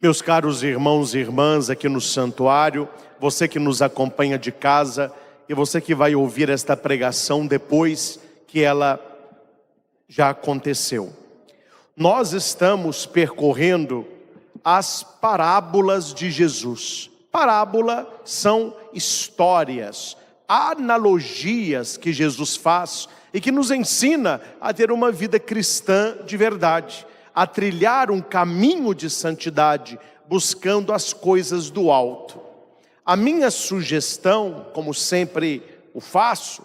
Meus caros irmãos e irmãs aqui no santuário, você que nos acompanha de casa e você que vai ouvir esta pregação depois que ela já aconteceu. Nós estamos percorrendo as parábolas de Jesus. Parábola são histórias, analogias que Jesus faz e que nos ensina a ter uma vida cristã de verdade, a trilhar um caminho de santidade, buscando as coisas do alto. A minha sugestão, como sempre o faço,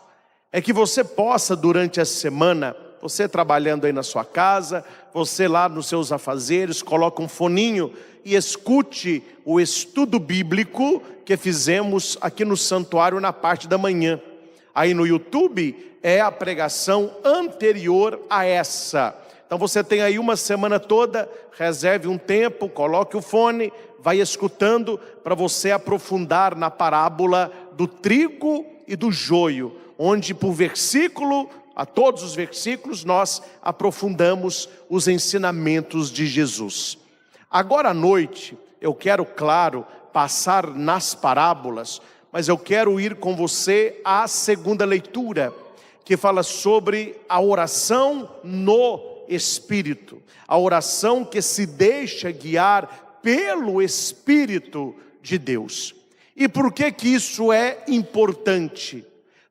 é que você possa durante a semana, você trabalhando aí na sua casa, você lá nos seus afazeres, coloca um foninho e escute o estudo bíblico que fizemos aqui no santuário na parte da manhã. Aí no YouTube é a pregação anterior a essa. Então você tem aí uma semana toda, reserve um tempo, coloque o fone, vai escutando para você aprofundar na parábola do trigo e do joio, onde por versículo, a todos os versículos, nós aprofundamos os ensinamentos de Jesus. Agora à noite, eu quero, claro, passar nas parábolas, mas eu quero ir com você à segunda leitura, que fala sobre a oração no Espírito, a oração que se deixa guiar pelo Espírito de Deus. E por que que isso é importante?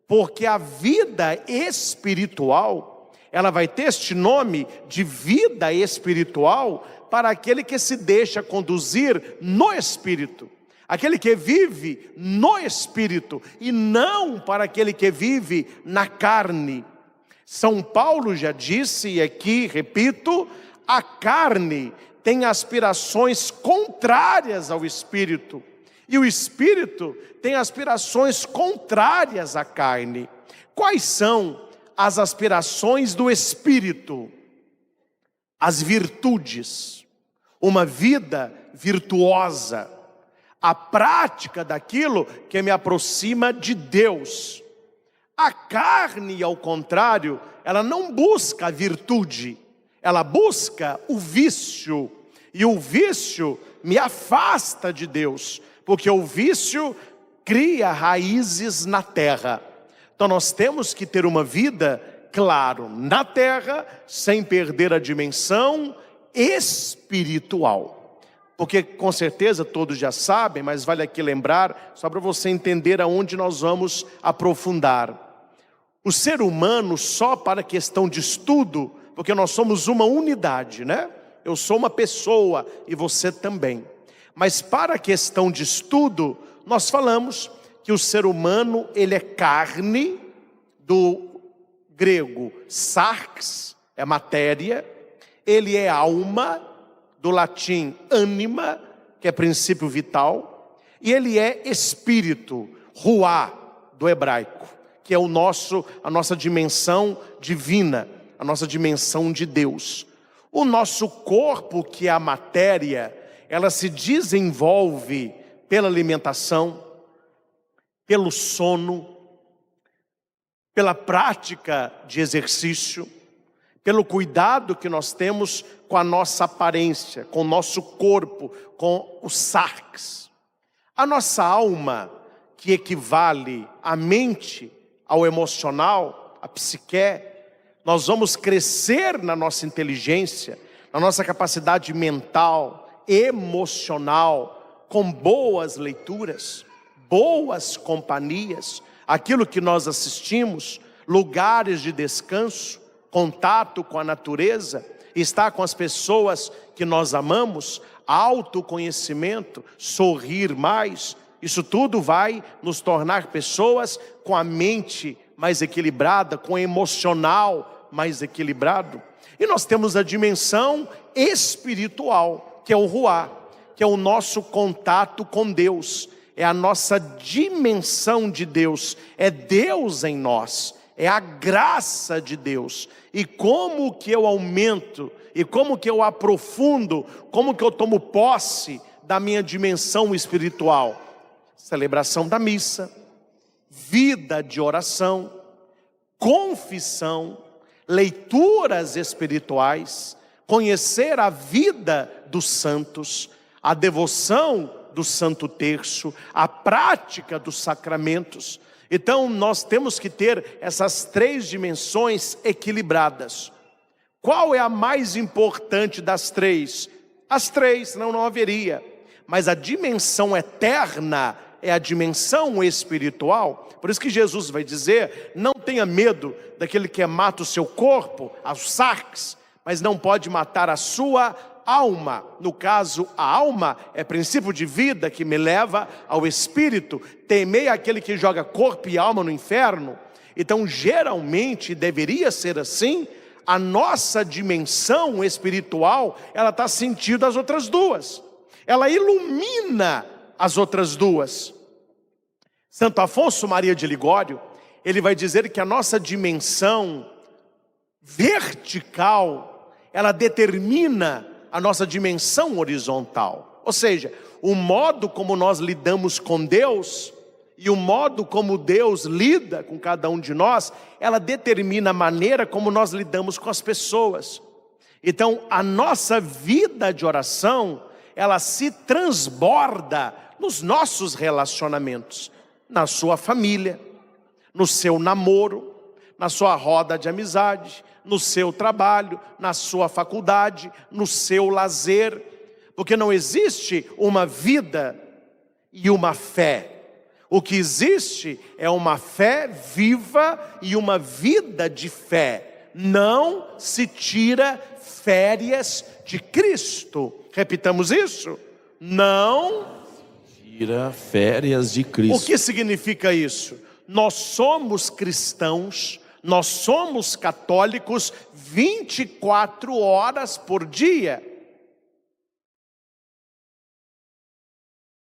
Porque a vida espiritual, ela vai ter este nome de vida espiritual para aquele que se deixa conduzir no Espírito, aquele que vive no Espírito e não para aquele que vive na carne. São Paulo já disse, e aqui repito, a carne tem aspirações contrárias ao Espírito, e o Espírito tem aspirações contrárias à carne. Quais são as aspirações do Espírito? As virtudes, uma vida virtuosa, a prática daquilo que me aproxima de Deus. A carne, ao contrário, ela não busca a virtude, ela busca o vício, e o vício me afasta de Deus, porque o vício cria raízes na terra. Então nós temos que ter uma vida, claro, na terra, sem perder a dimensão espiritual. Porque com certeza todos já sabem, mas vale aqui lembrar, só para você entender aonde nós vamos aprofundar. O ser humano, só para questão de estudo, porque nós somos uma unidade, né? Eu sou uma pessoa e você também. Mas para a questão de estudo, nós falamos que o ser humano, ele é carne, do grego sarx, é matéria, ele é alma, do latim anima, que é princípio vital, e ele é espírito, ruá, do hebraico, que é a nossa dimensão divina, a nossa dimensão de Deus. O nosso corpo, que é a matéria, ela se desenvolve pela alimentação, pelo sono, pela prática de exercício, pelo cuidado que nós temos com a nossa aparência, com o nosso corpo, com o sarx. A nossa alma, que equivale à mente, ao emocional, à psique, nós vamos crescer na nossa inteligência, na nossa capacidade mental, emocional, com boas leituras, boas companhias, aquilo que nós assistimos, lugares de descanso, contato com a natureza, estar com as pessoas que nós amamos, autoconhecimento, sorrir mais, isso tudo vai nos tornar pessoas com a mente mais equilibrada, com o emocional mais equilibrado. E nós temos a dimensão espiritual, que é o ruá, que é o nosso contato com Deus, é a nossa dimensão de Deus, é Deus em nós, é a graça de Deus. E como que eu aumento, e como que eu aprofundo, como que eu tomo posse da minha dimensão espiritual? Celebração da missa, vida de oração, confissão, leituras espirituais, conhecer a vida dos santos, a devoção do Santo Terço, a prática dos sacramentos. Então nós temos que ter essas 3 dimensões equilibradas. Qual é a mais importante das 3? As 3, senão não haveria. Mas a dimensão eterna é a dimensão espiritual. Por isso que Jesus vai dizer: não tenha medo daquele que mata o seu corpo, aos sarx, mas não pode matar a sua alma. No caso, a alma é princípio de vida que me leva ao espírito. Temei aquele que joga corpo e alma no inferno. Então, geralmente, deveria ser assim. A nossa dimensão espiritual, ela está sentindo as outras 2. Ela ilumina as outras 2. Santo Afonso Maria de Ligório, ele vai dizer que a nossa dimensão vertical, ela determina a nossa dimensão horizontal. Ou seja, o modo como nós lidamos com Deus e o modo como Deus lida com cada um de nós, ela determina a maneira como nós lidamos com as pessoas. Então, a nossa vida de oração, ela se transborda nos nossos relacionamentos, na sua família, no seu namoro, na sua roda de amizade, no seu trabalho, na sua faculdade, no seu lazer, porque não existe uma vida e uma fé. O que existe é uma fé viva e uma vida de fé. Não se tira férias de Cristo. Repitamos isso. Não tira férias de Cristo. O que significa isso? Nós somos cristãos, nós somos católicos 24 horas por dia.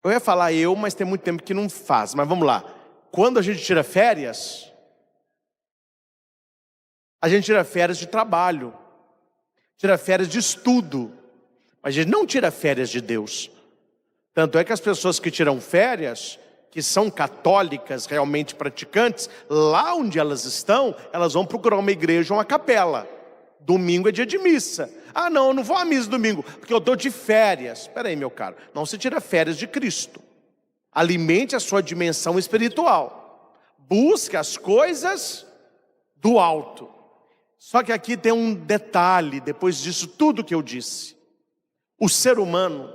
Eu ia falar mas tem muito tempo que não faz. Mas vamos lá. Quando a gente tira férias, a gente tira férias de trabalho, tira férias de estudo, mas a gente não tira férias de Deus. Tanto é que as pessoas que tiram férias, que são católicas, realmente praticantes, lá onde elas estão, elas vão procurar uma igreja ou uma capela. Domingo é dia de missa. Ah não, eu não vou à missa domingo, porque eu estou de férias. Espera aí, meu caro, não se tira férias de Cristo. Alimente a sua dimensão espiritual. Busque as coisas do alto. Só que aqui tem um detalhe, depois disso tudo que eu disse. O ser humano,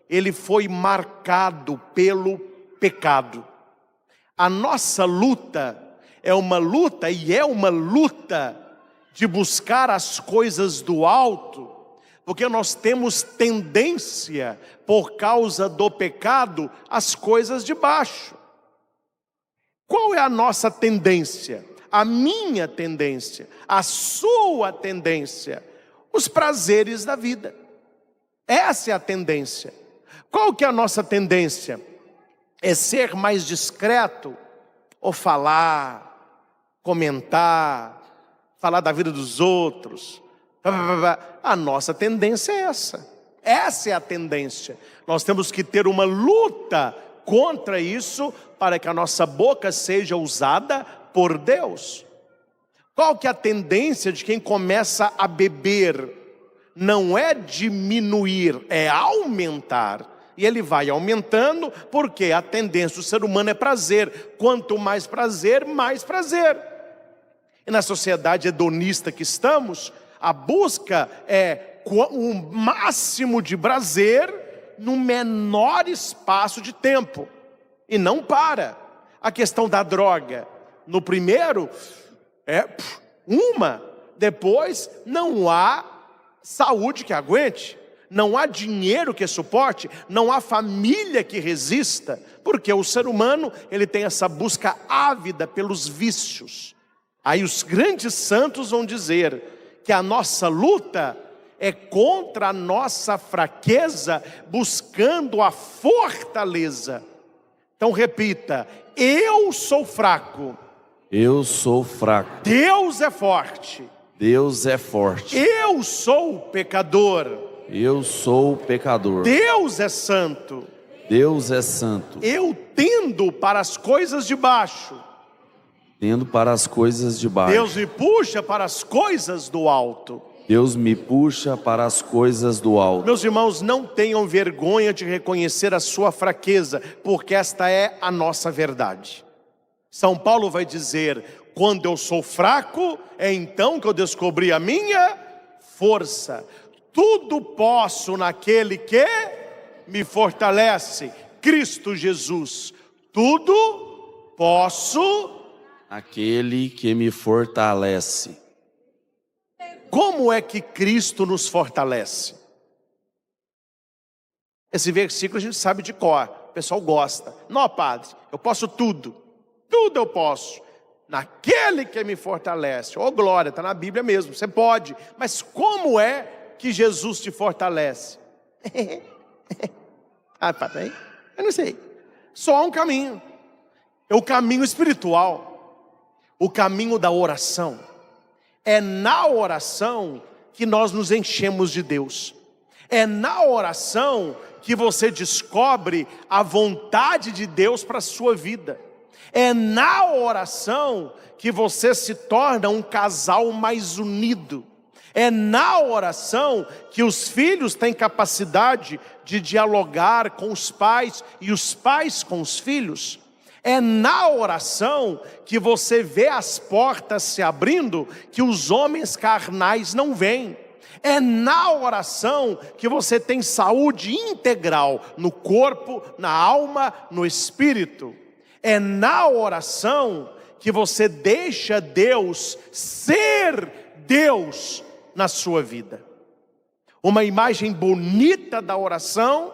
ele foi marcado pelo pecado. A nossa luta é uma luta de buscar as coisas do alto, porque nós temos tendência, por causa do pecado, às coisas de baixo. Qual é a nossa tendência? A minha tendência, a sua tendência, os prazeres da vida. Essa é a tendência. Qual que é a nossa tendência? É ser mais discreto, ou falar, comentar, falar da vida dos outros. A nossa tendência é essa. Essa é a tendência. Nós temos que ter uma luta contra isso, para que a nossa boca seja usada por Deus. Qual que é a tendência de quem começa a beber? Não é diminuir, é aumentar. E ele vai aumentando, porque a tendência do ser humano é prazer. Quanto mais prazer, mais prazer. E na sociedade hedonista que estamos, a busca é o máximo de prazer no menor espaço de tempo. E não para. A questão da droga. No primeiro, depois não há saúde que aguente. Não há dinheiro que suporte, não há família que resista, porque o ser humano, ele tem essa busca ávida pelos vícios. Aí os grandes santos vão dizer que a nossa luta é contra a nossa fraqueza, buscando a fortaleza. Então repita: eu sou fraco. Eu sou fraco. Deus é forte. Deus é forte. Eu sou pecador. Eu sou pecador. Deus é santo. Deus é santo. Eu tendo para as coisas de baixo. Tendo para as coisas de baixo. Deus me puxa para as coisas do alto. Deus me puxa para as coisas do alto. Meus irmãos, não tenham vergonha de reconhecer a sua fraqueza, porque esta é a nossa verdade. São Paulo vai dizer: quando eu sou fraco, é então que eu descobri a minha força. Tudo posso naquele que me fortalece, Cristo Jesus. Tudo posso Aquele que me fortalece. Como é que Cristo nos fortalece? Esse versículo a gente sabe de cor, o pessoal gosta. Não, padre, eu posso tudo, tudo eu posso, naquele que me fortalece. Oh glória, está na Bíblia mesmo, você pode. Mas como é que Jesus te fortalece? Ah, padre, eu não sei. Só há um caminho, é o caminho espiritual, o caminho da oração. É na oração que nós nos enchemos de Deus. É na oração que você descobre a vontade de Deus para a sua vida. É na oração que você se torna um casal mais unido. É na oração que os filhos têm capacidade de dialogar com os pais e os pais com os filhos. É na oração que você vê as portas se abrindo que os homens carnais não veem. É na oração que você tem saúde integral no corpo, na alma, no espírito. É na oração que você deixa Deus ser Deus na sua vida. Uma imagem bonita da oração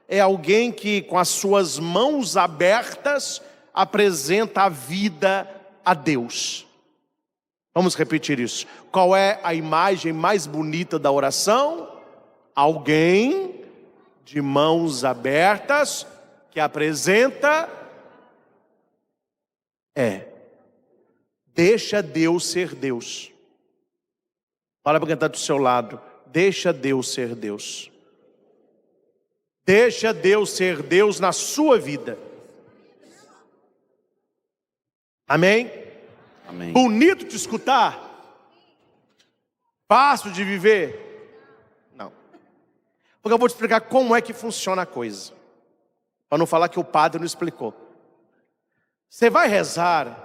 é alguém que com as suas mãos abertas apresenta a vida a Deus. Vamos repetir isso. Qual é a imagem mais bonita da oração? Alguém de mãos abertas que apresenta deixa Deus ser Deus. Fala para quem está do seu lado, deixa Deus ser Deus. Deixa Deus ser Deus na sua vida. Amém? Amém. Bonito de escutar? Fácil de viver? Não. Porque eu vou te explicar como é que funciona a coisa. Para não falar que o padre não explicou. Você vai rezar.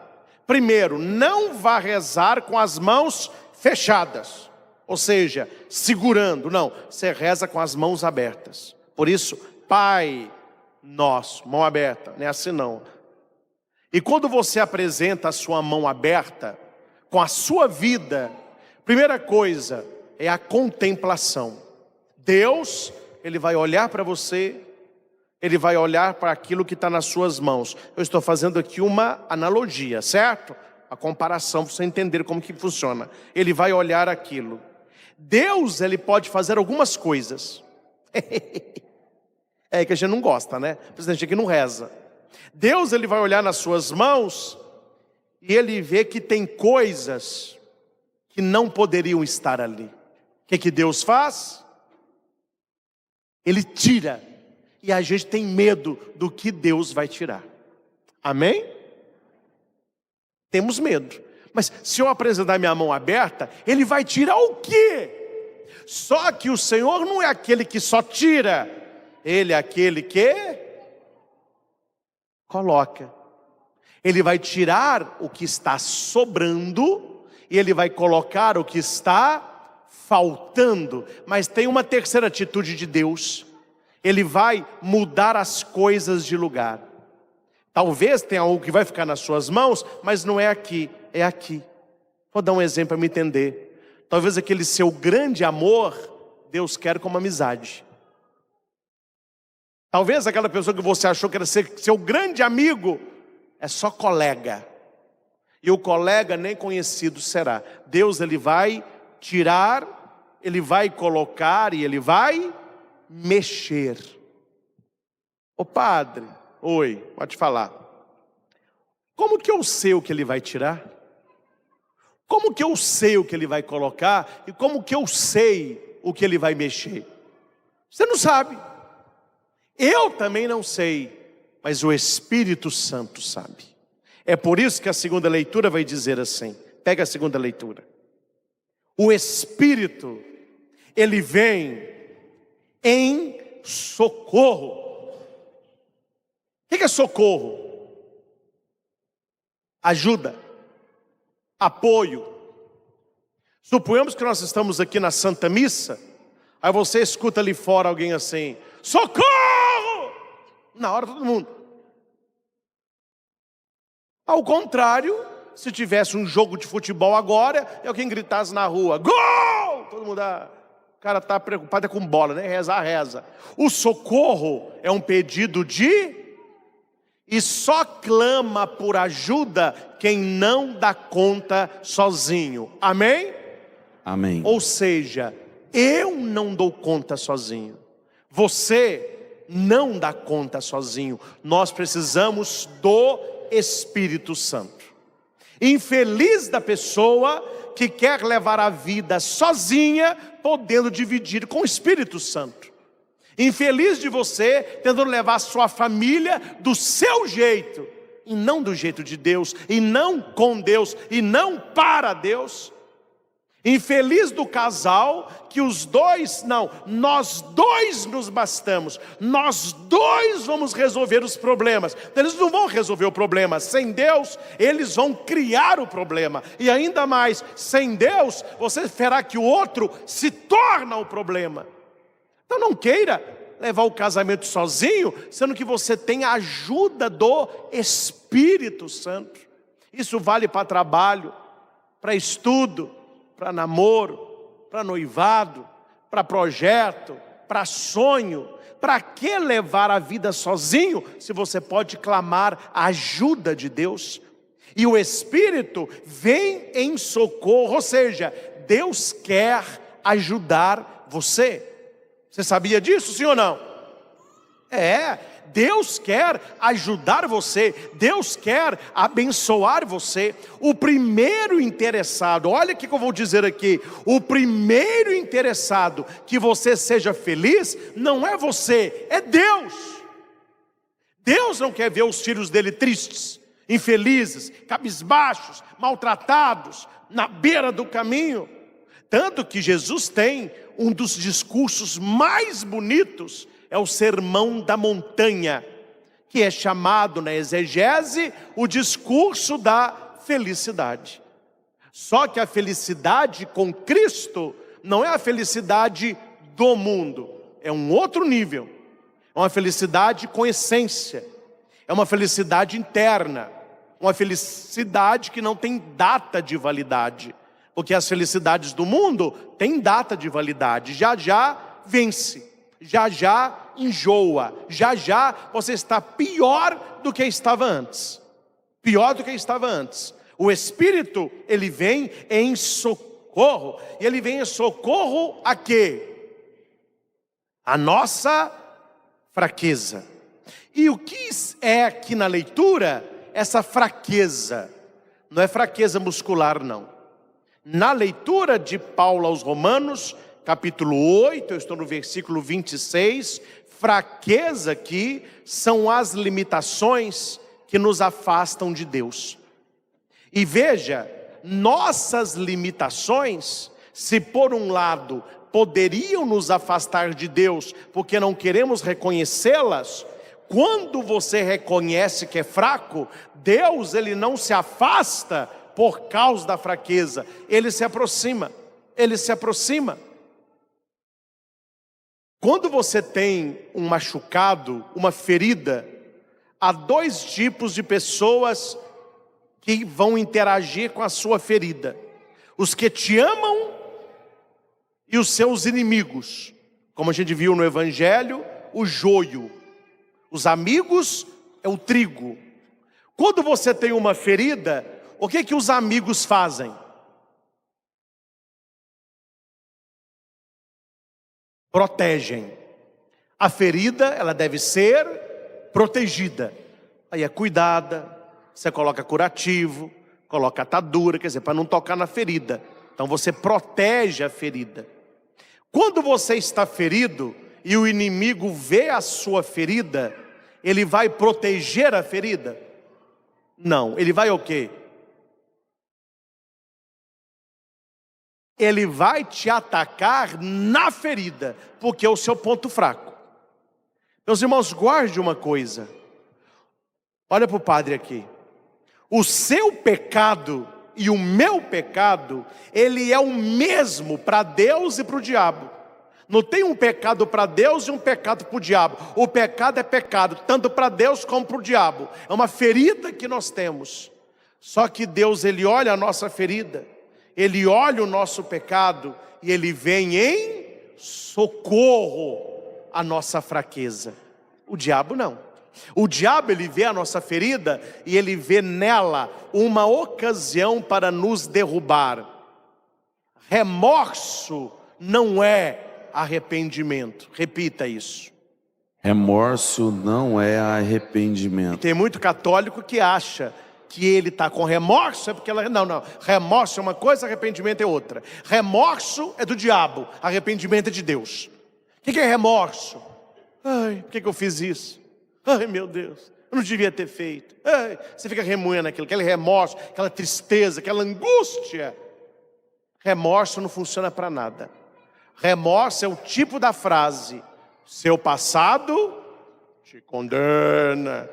Primeiro, não vá rezar com as mãos fechadas. Ou seja, segurando. Não, você reza com as mãos abertas. Por isso, Pai Nosso, mão aberta, não é assim não. E quando você apresenta a sua mão aberta, com a sua vida, primeira coisa é a contemplação. Deus, Ele vai olhar para você, Ele vai olhar para aquilo que está nas suas mãos. Eu estou fazendo aqui uma analogia, certo? A comparação, para você entender como que funciona. Ele vai olhar aquilo. Deus, Ele pode fazer algumas coisas. É que a gente não gosta, né? A gente aqui não reza. Deus, Ele vai olhar nas suas mãos e Ele vê que tem coisas que não poderiam estar ali. O que Deus faz? Ele tira. E a gente tem medo do que Deus vai tirar. Amém? Temos medo. Mas se eu apresentar minha mão aberta, Ele vai tirar o quê? Só que o Senhor não é aquele que só tira. Ele é aquele que coloca. Ele vai tirar o que está sobrando e Ele vai colocar o que está faltando. Mas tem uma terceira atitude de Deus. Ele vai mudar as coisas de lugar. Talvez tenha algo que vai ficar nas suas mãos, mas não é aqui, é aqui. Vou dar um exemplo para me entender. Talvez aquele seu grande amor, Deus quer como amizade. Talvez aquela pessoa que você achou que era seu grande amigo, é só colega. E o colega nem conhecido será. Deus, Ele vai tirar, Ele vai colocar e Ele vai mexer. Ô padre, oi, pode falar. Como que eu sei o que Ele vai tirar? Como que eu sei o que Ele vai colocar? E como que eu sei o que Ele vai mexer? Você não sabe. Eu também não sei, mas o Espírito Santo sabe. É por isso que a segunda leitura vai dizer assim. Pega a segunda leitura. O Espírito, ele vem em socorro. O que é socorro? Ajuda, apoio. Suponhamos que nós estamos aqui na Santa Missa, aí você escuta ali fora alguém assim: socorro! Na hora todo mundo. Ao contrário, se tivesse um jogo de futebol agora e alguém gritasse na rua: gol! Todo mundo, o cara está preocupado com bola, né? Reza. O socorro é um pedido e só clama por ajuda quem não dá conta sozinho. Amém? Amém. Ou seja, eu não dou conta sozinho. Você não dá conta sozinho. Nós precisamos do Espírito Santo. Infeliz da pessoa que quer levar a vida sozinha, podendo dividir com o Espírito Santo. Infeliz de você tentando levar a sua família do seu jeito, e não do jeito de Deus, e não com Deus, e não para Deus. Infeliz do casal que nós dois nos bastamos, nós dois vamos resolver os problemas. Eles não vão resolver o problema, sem Deus eles vão criar o problema, e ainda mais, sem Deus você verá que o outro se torna o problema. Então não queira levar o casamento sozinho, sendo que você tem a ajuda do Espírito Santo. Isso vale para trabalho, para estudo, para namoro, para noivado, para projeto, para sonho. Para que levar a vida sozinho, se você pode clamar a ajuda de Deus? E o Espírito vem em socorro, ou seja, Deus quer ajudar você. Você sabia disso, sim ou não? Deus quer ajudar você, Deus quer abençoar você. O primeiro interessado, olha o que eu vou dizer aqui: o primeiro interessado que você seja feliz não é você, é Deus. Deus não quer ver os filhos dele tristes, infelizes, cabisbaixos, maltratados, na beira do caminho. Tanto que Jesus tem um dos discursos mais bonitos, é o Sermão da Montanha, que é chamado na exegese o discurso da felicidade. Só que a felicidade com Cristo não é a felicidade do mundo, é um outro nível. É uma felicidade com essência, é uma felicidade interna, uma felicidade que não tem data de validade, porque as felicidades do mundo têm data de validade, já vence, já enjoa, já você está pior do que estava antes. Pior do que estava antes. O Espírito, ele vem em socorro. E ele vem em socorro a quê? A nossa fraqueza. E o que é aqui na leitura essa fraqueza? Não é fraqueza muscular, não. Na leitura de Paulo aos Romanos, capítulo 8, eu estou no versículo 26, fraqueza aqui são as limitações que nos afastam de Deus. E veja, nossas limitações, se por um lado poderiam nos afastar de Deus, porque não queremos reconhecê-las, quando você reconhece que é fraco, Deus, ele não se afasta por causa da fraqueza, ele se aproxima. Quando você tem um machucado, uma ferida, há dois tipos de pessoas que vão interagir com a sua ferida: os que te amam e os seus inimigos. Como a gente viu no Evangelho, o joio. Os amigos é o trigo. Quando você tem uma ferida, o que os amigos fazem? Protegem. A ferida, ela deve ser protegida. Aí é cuidada, você coloca curativo, coloca atadura, quer dizer, para não tocar na ferida. Então você protege a ferida. Quando você está ferido e o inimigo vê a sua ferida, ele vai proteger a ferida? Não, ele vai o quê? ele vai te atacar na ferida, porque é o seu ponto fraco. Meus irmãos, guarde uma coisa. Olha para o padre aqui. O seu pecado e o meu pecado, ele é o mesmo para Deus e para o diabo. Não tem um pecado para Deus e um pecado para o diabo. O pecado é pecado, tanto para Deus como para o diabo. É uma ferida que nós temos. Só que Deus, ele olha a nossa ferida, ele olha o nosso pecado e ele vem em socorro à nossa fraqueza. O diabo não. O diabo, ele vê a nossa ferida e ele vê nela uma ocasião para nos derrubar. Remorso não é arrependimento. Repita isso. Remorso não é arrependimento. Tem muito católico que acha que ele está com remorso, é porque ela... Não. Remorso é uma coisa, arrependimento é outra. Remorso é do diabo, arrependimento é de Deus. O que é remorso? Ai, por que eu fiz isso? Ai, meu Deus, eu não devia ter feito. Ai, você fica remoendo aquilo, aquele remorso, aquela tristeza, aquela angústia. Remorso não funciona para nada. Remorso é o tipo da frase: seu passado te condena.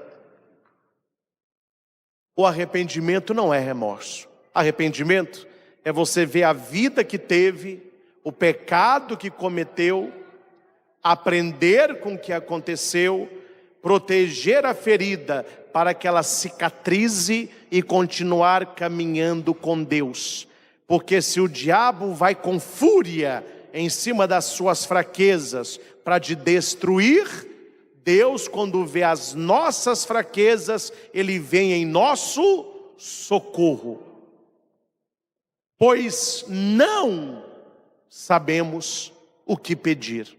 O arrependimento não é remorso. Arrependimento é você ver a vida que teve, o pecado que cometeu, aprender com o que aconteceu, proteger a ferida para que ela cicatrize e continuar caminhando com Deus. Porque se o diabo vai com fúria em cima das suas fraquezas para te destruir, Deus, quando vê as nossas fraquezas, ele vem em nosso socorro. Pois não sabemos o que pedir.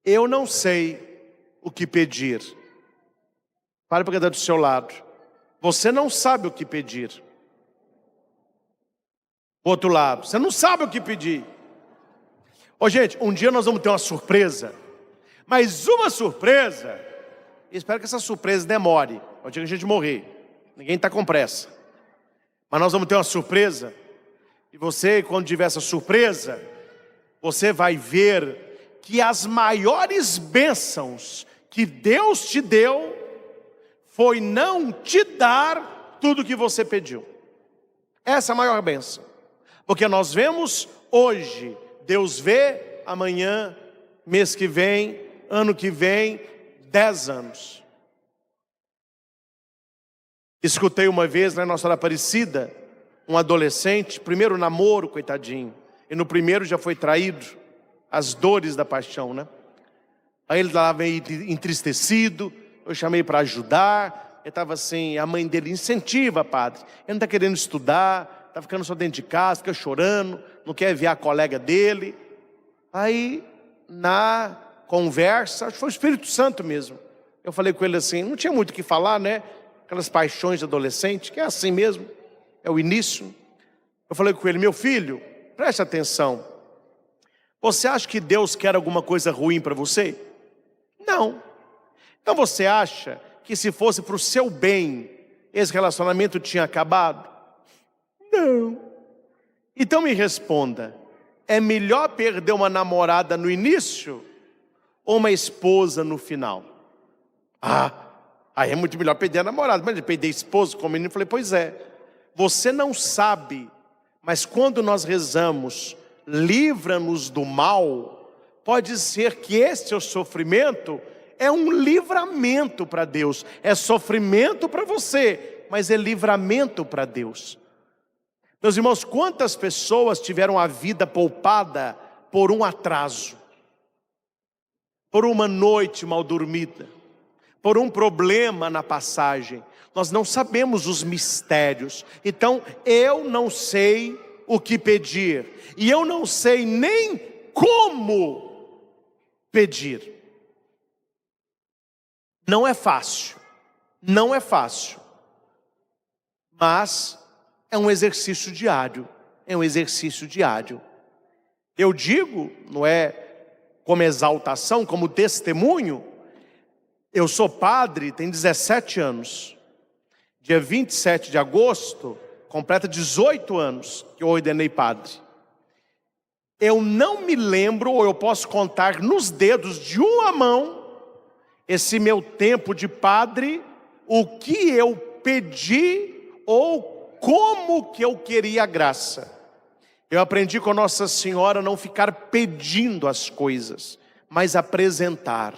Eu não sei o que pedir. Pare para quem está do seu lado. Você não sabe o que pedir. Do outro lado, você não sabe o que pedir. Ô gente, um dia nós vamos ter uma surpresa. Mas uma surpresa, espero que essa surpresa demore, ao dia que a gente morrer. Ninguém está com pressa. Mas nós vamos ter uma surpresa. E você, quando tiver essa surpresa, você vai ver que as maiores bênçãos que Deus te deu foi não te dar tudo o que você pediu. Essa é a maior bênção. Porque nós vemos hoje, Deus vê amanhã, mês que vem, ano que vem, 10 anos. Escutei uma vez na Nossa Senhora Aparecida, um adolescente, primeiro namoro, coitadinho, e no primeiro já foi traído, as dores da paixão, né? Aí ele estava meio entristecido, eu chamei para ajudar, ele estava assim, a mãe dele incentiva, padre, ele não está querendo estudar, está ficando só dentro de casa, fica chorando, não quer ver a colega dele. Aí, na conversa, acho que foi o Espírito Santo mesmo, eu falei com ele assim, não tinha muito o que falar, né? Aquelas paixões de adolescente, que é assim mesmo, é o início. Eu falei com ele, meu filho, preste atenção, você acha que Deus quer alguma coisa ruim para você? Não. Então você acha que se fosse para o seu bem, esse relacionamento tinha acabado? Não. Então me responda, é melhor perder uma namorada no início ou uma esposa no final? Aí é muito melhor perder a namorada, mas perder a esposa com o menino. Eu falei, pois é, você não sabe, mas quando nós rezamos, livra-nos do mal, pode ser que esse seu sofrimento é um livramento para Deus. É sofrimento para você, mas é livramento para Deus. Meus irmãos, quantas pessoas tiveram a vida poupada por um atraso, por uma noite mal dormida, por um problema na passagem? Nós não sabemos os mistérios. Então eu não sei o que pedir, e eu não sei nem como pedir. Não é fácil, não é fácil, mas é um exercício diário, é um exercício diário. Eu digo, não é como exaltação, como testemunho, eu sou padre, tenho 17 anos, dia 27 de agosto, completa 18 anos que eu ordenei padre. eu não me lembro, ou eu posso contar nos dedos de uma mão, esse meu tempo de padre, o que eu pedi ou como que eu queria a graça. Eu aprendi com Nossa Senhora a não ficar pedindo as coisas, mas apresentar,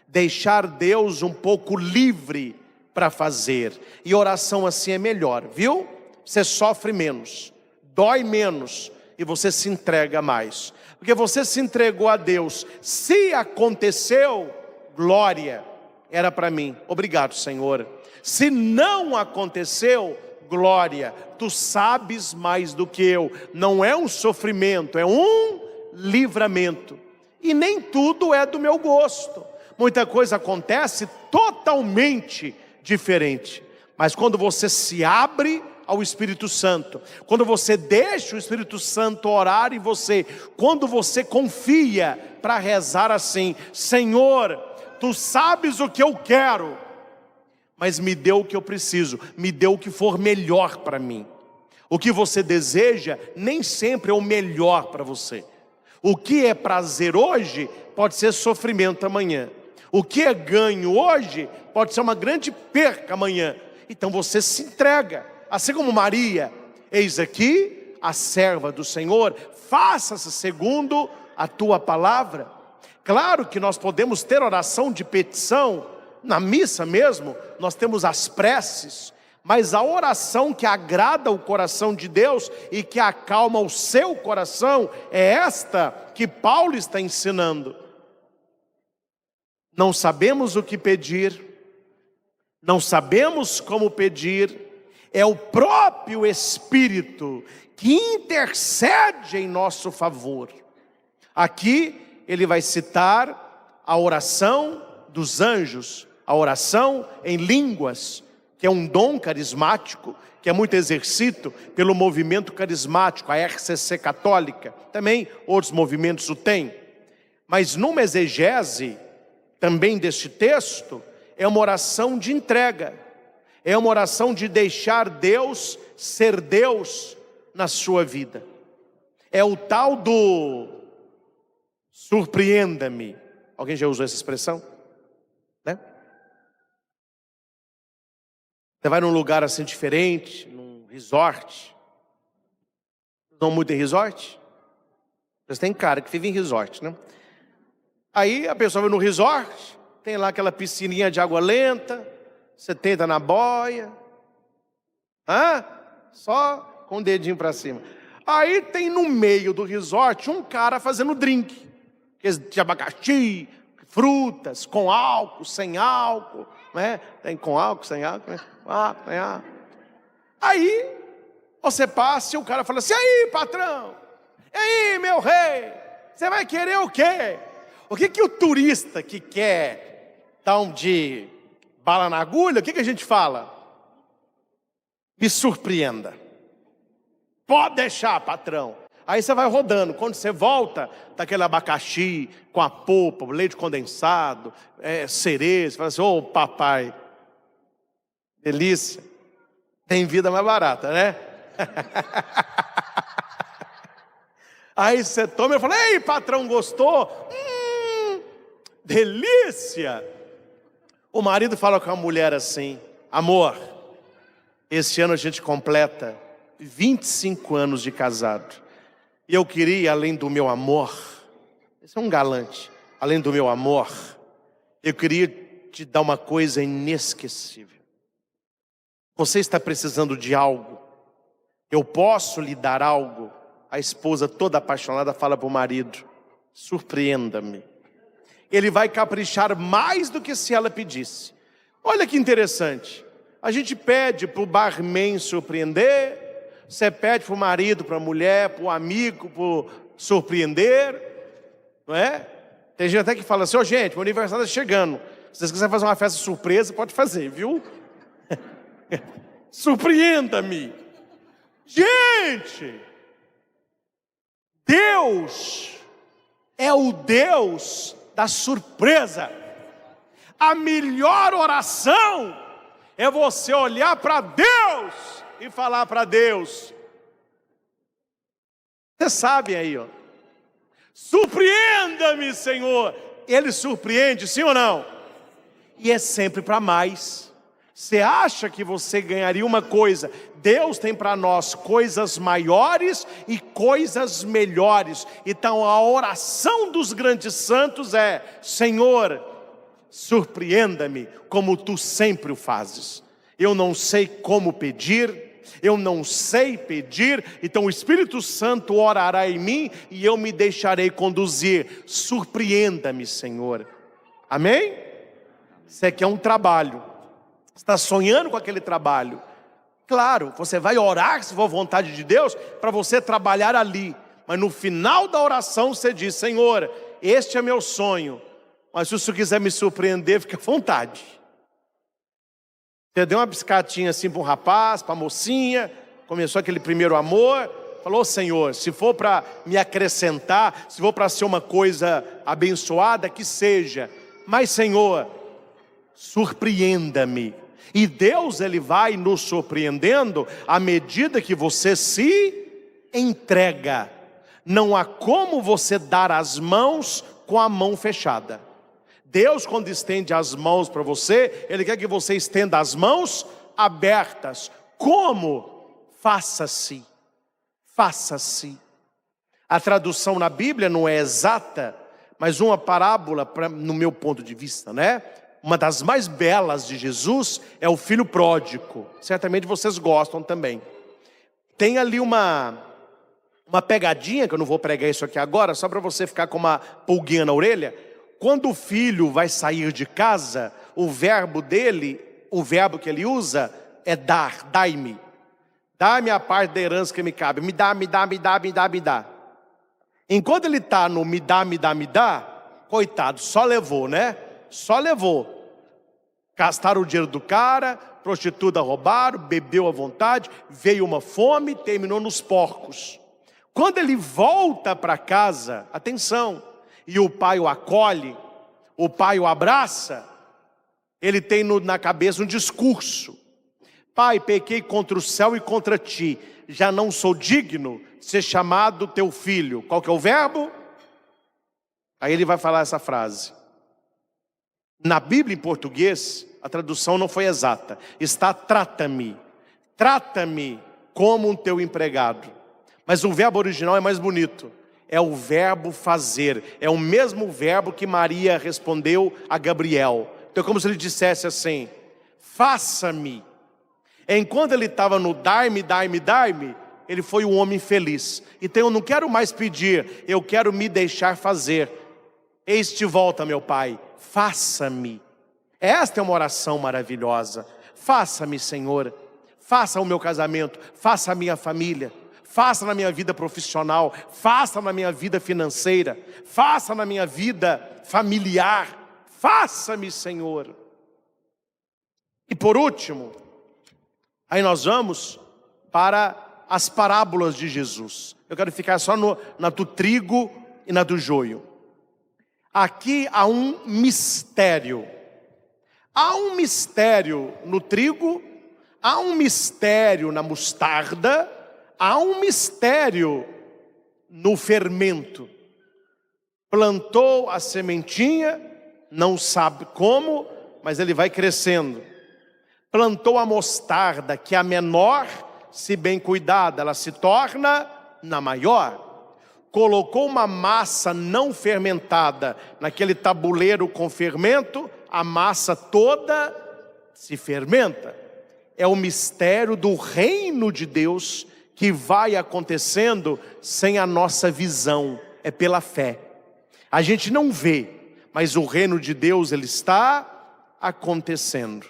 deixar Deus um pouco livre para fazer. E oração assim é melhor, viu? Você sofre menos, dói menos e você se entrega mais. Porque você se entregou a Deus. Se aconteceu, glória, era para mim. Obrigado, Senhor. Se não aconteceu, glória, tu sabes mais do que eu. Não é um sofrimento, é um livramento. E nem tudo é do meu gosto. Muita coisa acontece totalmente diferente. Mas quando você se abre ao Espírito Santo, quando você deixa o Espírito Santo orar em você, quando você confia para rezar assim: Senhor, tu sabes o que eu quero, mas me dê o que eu preciso, me dê o que for melhor para mim. O que você deseja nem sempre é o melhor para você. O que é prazer hoje pode ser sofrimento amanhã. O que é ganho hoje pode ser uma grande perca amanhã. Então você se entrega, assim como Maria: eis aqui a serva do Senhor, faça-se segundo a tua palavra. Claro que nós podemos ter oração de petição, na missa mesmo, nós temos as preces, mas a oração que agrada o coração de Deus e que acalma o seu coração é esta que Paulo está ensinando. Não sabemos o que pedir, não sabemos como pedir, é o próprio Espírito que intercede em nosso favor. Aqui ele vai citar a oração dos anjos, a oração em línguas, que é um dom carismático, que é muito exercido pelo movimento carismático, a RCC católica. Também outros movimentos o têm. Mas numa exegese também deste texto, é uma oração de entrega, é uma oração de deixar Deus ser Deus na sua vida. É o tal do surpreenda-me. Alguém já usou essa expressão? Né? Você vai num lugar assim diferente, num resort. Não muito em resort? Vocês têm cara que vive em resort, né? Aí a pessoa vai no resort, tem lá aquela piscininha de água lenta, você tenta na boia, só com o dedinho para cima. Aí tem no meio do resort um cara fazendo drink, de abacaxi, frutas, com álcool, sem álcool, né? Tem com álcool, sem álcool, né? Sem álcool. Aí você passa e o cara fala assim: aí, patrão, e aí, meu rei, você vai querer o quê? O que o turista que quer dar de bala na agulha, o que a gente fala? Me surpreenda. Pode deixar, patrão. Aí você vai rodando, quando você volta, tá aquele abacaxi com a polpa, leite condensado, cereja, você fala assim: ô papai, delícia, tem vida mais barata, né? Aí você toma e fala: ei, patrão, gostou? Delícia. O marido fala com a mulher assim: amor, esse ano a gente completa 25 anos de casado. E eu queria, além do meu amor, esse é um galante, além do meu amor, eu queria te dar uma coisa inesquecível. Você está precisando de algo? Eu posso lhe dar algo? A esposa toda apaixonada fala para o marido: surpreenda-me. Ele vai caprichar mais do que se ela pedisse. Olha que interessante. A gente pede para o barman surpreender, você pede para o marido, para a mulher, para o amigo, para surpreender, não é? Tem gente até que fala assim: gente, meu aniversário está chegando, se vocês quiserem fazer uma festa surpresa, pode fazer, viu? Surpreenda-me. Gente, Deus é o Deus da surpresa. A melhor oração é você olhar para Deus e falar para Deus. Você sabe aí, Surpreenda-me, Senhor. Ele surpreende, sim ou não? E é sempre para mais. Você acha que você ganharia uma coisa? Deus tem para nós coisas maiores e coisas melhores. Então a oração dos grandes santos é: Senhor, surpreenda-me como tu sempre o fazes. Eu não sei como pedir, eu não sei pedir, então o Espírito Santo orará em mim e eu me deixarei conduzir. Surpreenda-me, Senhor. Amém? Isso aqui é um trabalho. Está sonhando com aquele trabalho? Claro, você vai orar, se for vontade de Deus, para você trabalhar ali. Mas no final da oração você diz: Senhor, este é meu sonho, mas se o Senhor quiser me surpreender, fica à vontade. Você deu uma piscadinha assim para um rapaz, para a mocinha, começou aquele primeiro amor, falou: Senhor, se for para me acrescentar, se for para ser uma coisa abençoada, que seja. Mas Senhor, surpreenda-me. E Deus, Ele vai nos surpreendendo à medida que você se entrega. Não há como você dar as mãos com a mão fechada. Deus, quando estende as mãos para você, Ele quer que você estenda as mãos abertas. Como? Faça-se. Faça-se. A tradução na Bíblia não é exata, mas uma parábola, no meu ponto de vista, né? Uma das mais belas de Jesus é o filho pródigo. Certamente vocês gostam também. Tem ali uma pegadinha, que eu não vou pregar isso aqui agora, só para você ficar com uma pulguinha na orelha. Quando o filho vai sair de casa, o verbo dele, o verbo que ele usa é dar, dai-me. Dá-me a parte da herança que me cabe. Me dá, me dá, me dá, me dá, me dá. Enquanto ele está no me dá, me dá, me dá, coitado, só levou, né? Só levou. Gastaram o dinheiro do cara, prostituta roubaram, bebeu à vontade, veio uma fome, terminou nos porcos. Quando ele volta para casa, atenção, e o pai o acolhe, o pai o abraça, ele tem na cabeça um discurso: Pai, pequei contra o céu e contra ti, já não sou digno de ser chamado teu filho. Qual que é o verbo? Aí ele vai falar essa frase. Na Bíblia em português, a tradução não foi exata. Está trata-me. Trata-me como um teu empregado. Mas o verbo original é mais bonito. É o verbo fazer. É o mesmo verbo que Maria respondeu a Gabriel. Então é como se ele dissesse assim: faça-me. Enquanto ele estava no dar-me, dar-me, dar-me, ele foi um homem feliz. Então eu não quero mais pedir, eu quero me deixar fazer. Eis de volta, meu Pai. Faça-me. Esta é uma oração maravilhosa. Faça-me, Senhor. Faça o meu casamento, faça a minha família, faça na minha vida profissional, faça na minha vida financeira, faça na minha vida familiar. Faça-me, Senhor. E por último, aí nós vamos para as parábolas de Jesus. Eu quero ficar só na do trigo e na do joio. Aqui há um mistério. Há um mistério no trigo, há um mistério na mostarda, há um mistério no fermento. Plantou a sementinha, não sabe como, mas ele vai crescendo. Plantou a mostarda, que é a menor, se bem cuidada, ela se torna na maior. Colocou uma massa não fermentada naquele tabuleiro com fermento, a massa toda se fermenta. É o mistério do reino de Deus que vai acontecendo sem a nossa visão, é pela fé. A gente não vê, mas o reino de Deus, ele está acontecendo.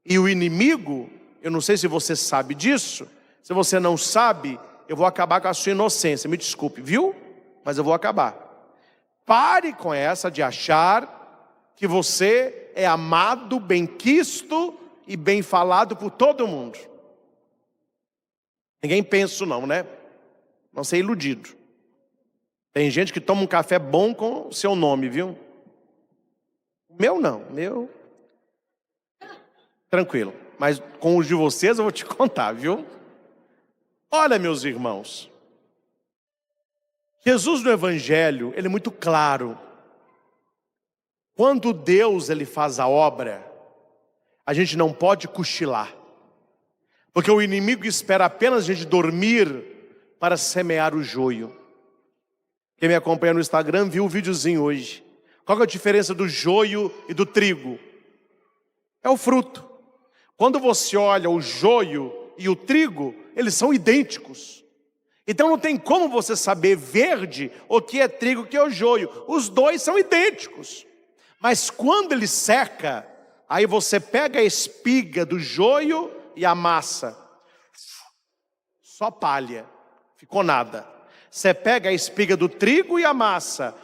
E o inimigo, eu não sei se você sabe disso, se você não sabe, eu vou acabar com a sua inocência, me desculpe, viu? Mas eu vou acabar. Pare com essa de achar que você é amado, benquisto e bem falado por todo mundo. Ninguém pensa isso não, né? Não ser iludido. Tem gente que toma um café bom com o seu nome, viu? Meu não, meu... Tranquilo, mas com os de vocês eu vou te contar, viu? Olha, meus irmãos, Jesus no Evangelho, ele é muito claro. Quando Deus ele faz a obra, a gente não pode cochilar. Porque o inimigo espera apenas a gente dormir para semear o joio. Quem me acompanha no Instagram viu o videozinho hoje. Qual é a diferença do joio e do trigo? É o fruto. Quando você olha o joio e o trigo, eles são idênticos. Então não tem como você saber verde o que é trigo e o que é o joio. Os dois são idênticos. Mas quando ele seca, aí você pega a espiga do joio e amassa. Só palha, ficou nada. Você pega a espiga do trigo e amassa.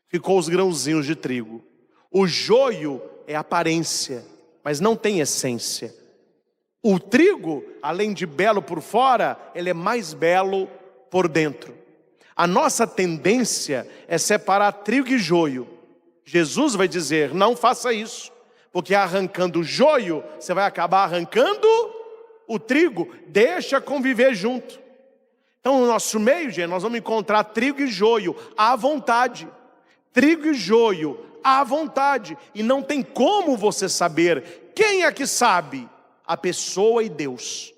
Ficou os grãozinhos de trigo. O joio é aparência, mas não tem essência. O trigo, além de belo por fora, ele é mais belo por dentro. A nossa tendência é separar trigo e joio. Jesus vai dizer, não faça isso, porque arrancando o joio, você vai acabar arrancando o trigo. Deixa conviver junto. Então no nosso meio, gente, nós vamos encontrar trigo e joio à vontade. Trigo e joio à vontade. E não tem como você saber. Quem é que sabe? A pessoa e Deus.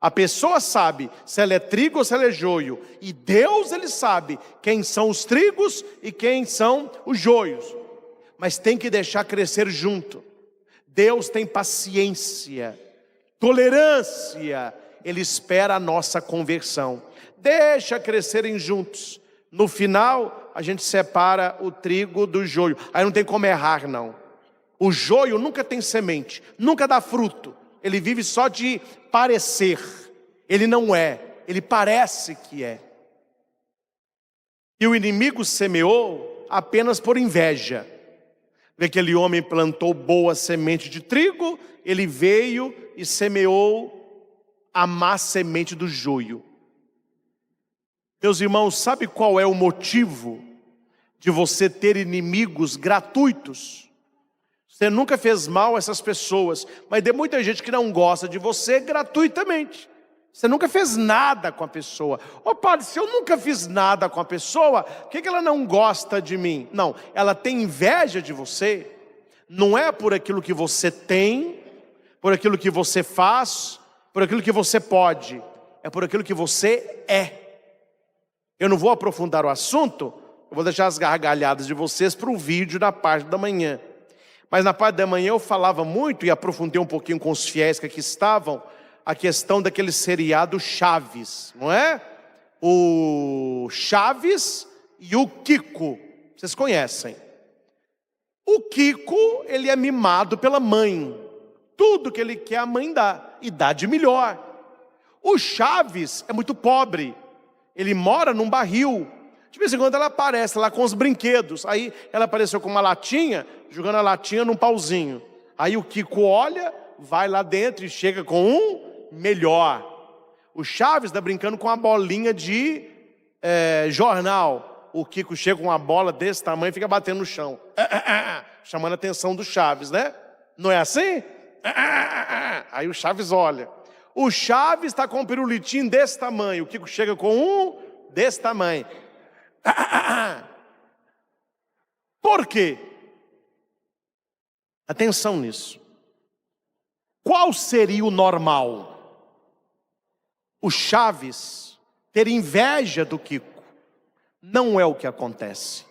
A pessoa sabe se ela é trigo ou se ela é joio. E Deus, ele sabe quem são os trigos e quem são os joios. Mas tem que deixar crescer junto. Deus tem paciência, tolerância. Ele espera a nossa conversão. Deixa crescerem juntos. No final, a gente separa o trigo do joio. Aí não tem como errar, não. O joio nunca tem semente, nunca dá fruto. Ele vive só de parecer. Ele não é, ele parece que é. E o inimigo semeou apenas por inveja. Aquele homem plantou boa semente de trigo, ele veio e semeou a má semente do joio. Meus irmãos, sabe qual é o motivo de você ter inimigos gratuitos? Você nunca fez mal a essas pessoas, mas tem muita gente que não gosta de você gratuitamente. Você nunca fez nada com a pessoa. Ô padre, se eu nunca fiz nada com a pessoa, por que ela não gosta de mim? Não, ela tem inveja de você. Não é por aquilo que você tem, por aquilo que você faz, por aquilo que você pode. É por aquilo que você é. Eu não vou aprofundar o assunto, eu vou deixar as gargalhadas de vocês para o vídeo da parte da manhã. Mas na parte da manhã eu falava muito e aprofundei um pouquinho com os fiéis que aqui estavam, a questão daquele seriado Chaves, não é? O Chaves e o Kiko, vocês conhecem. O Kiko, ele é mimado pela mãe. Tudo que ele quer a mãe dá, e dá de melhor. O Chaves é muito pobre, ele mora num barril. De vez em quando ela aparece lá com os brinquedos. Aí ela apareceu com uma latinha, jogando a latinha num pauzinho. Aí o Kiko olha, vai lá dentro e chega com um melhor. O Chaves está brincando com uma bolinha de jornal. O Kiko chega com uma bola desse tamanho e fica batendo no chão. Chamando a atenção do Chaves, né? Não é assim? Aí o Chaves olha. O Chaves está com um pirulitinho desse tamanho. O Kiko chega com um desse tamanho. Por quê? Atenção nisso. Qual seria o normal? O Chaves ter inveja do Kiko. Não é o que acontece.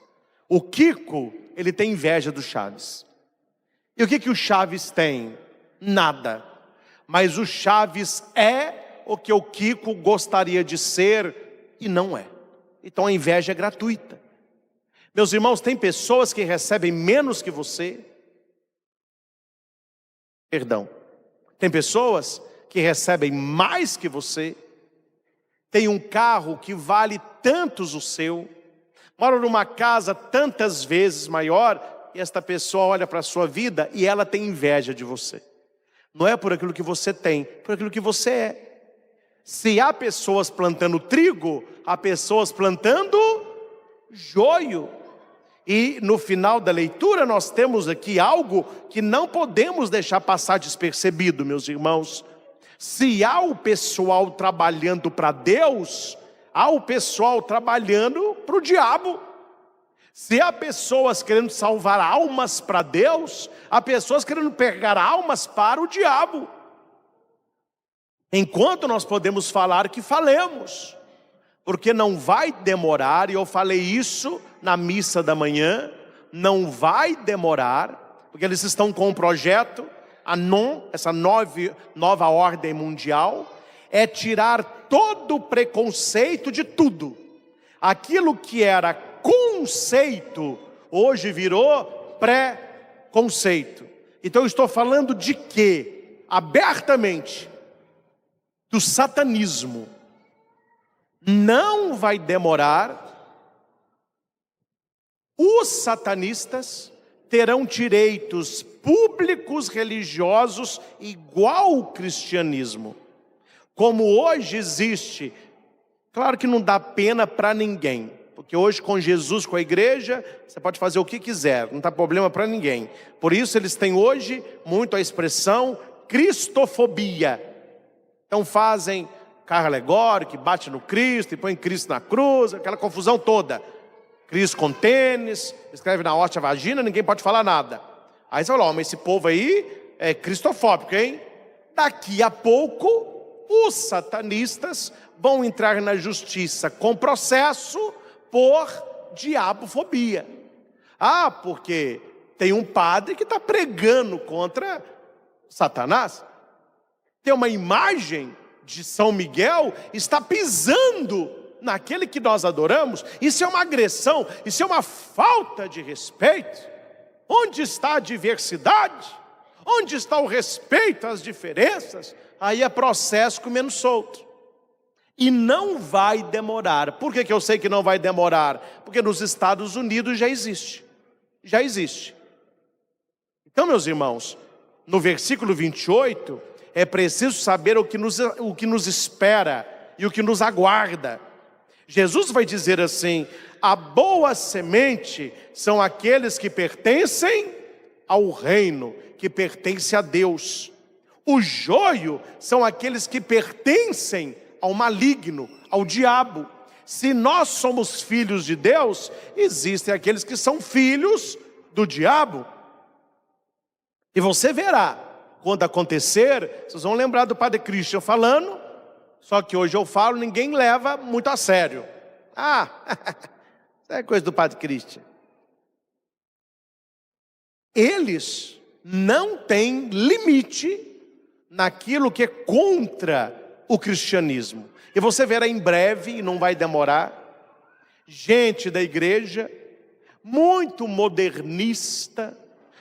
O Kiko, ele tem inveja do Chaves. E o que o Chaves tem? Nada. Mas o Chaves é o que o Kiko gostaria de ser e não é. Então a inveja é gratuita. Meus irmãos, tem pessoas que recebem menos que você. Tem pessoas que recebem mais que você. Tem um carro que vale tantos o seu. Mora numa casa tantas vezes maior. E esta pessoa olha para a sua vida e ela tem inveja de você. Não é por aquilo que você tem, por aquilo que você é. Se há pessoas plantando trigo, há pessoas plantando joio. E no final da leitura nós temos aqui algo que não podemos deixar passar despercebido, meus irmãos. Se há o pessoal trabalhando para Deus, há o pessoal trabalhando para o diabo. Se há pessoas querendo salvar almas para Deus, há pessoas querendo pegar almas para o diabo. Enquanto nós podemos falar, que falemos, porque não vai demorar, e eu falei isso na missa da manhã, não vai demorar, porque eles estão com um projeto, essa nova ordem mundial, é tirar todo o preconceito de tudo. Aquilo que era conceito, hoje virou pré-conceito. Então eu estou falando de quê? Abertamente, do satanismo. Não vai demorar, os satanistas terão direitos públicos religiosos igual ao cristianismo. Como hoje existe, claro que não dá pena para ninguém, porque hoje com Jesus, com a igreja, você pode fazer o que quiser, não dá problema para ninguém. Por isso eles têm hoje muito a expressão cristofobia. Então fazem carro alegórico, que bate no Cristo e põe Cristo na cruz, aquela confusão toda. Cristo com tênis, escreve na hóstia vagina, ninguém pode falar nada. Aí você fala, mas esse povo aí é cristofóbico, hein? Daqui a pouco, os satanistas vão entrar na justiça com processo por diabofobia. Ah, porque tem um padre que está pregando contra Satanás. Tem uma imagem de São Miguel, está pisando naquele que nós adoramos. Isso é uma agressão, isso é uma falta de respeito. Onde está a diversidade? Onde está o respeito às diferenças? Aí é processo comendo solto. E não vai demorar. Por que eu sei que não vai demorar? Porque nos Estados Unidos já existe. Já existe. Então, meus irmãos, no versículo 28, é preciso saber o que nos espera e o que nos aguarda. Jesus vai dizer assim: a boa semente são aqueles que pertencem ao reino, que pertence a Deus. O joio são aqueles que pertencem ao maligno, ao diabo. Se nós somos filhos de Deus, existem aqueles que são filhos do diabo. E você verá, quando acontecer, vocês vão lembrar do Padre Christian falando, só que hoje eu falo, ninguém leva muito a sério. Isso é coisa do Padre Christian. Eles não têm limite naquilo que é contra o cristianismo. E você verá em breve, e não vai demorar, gente da igreja, muito modernista,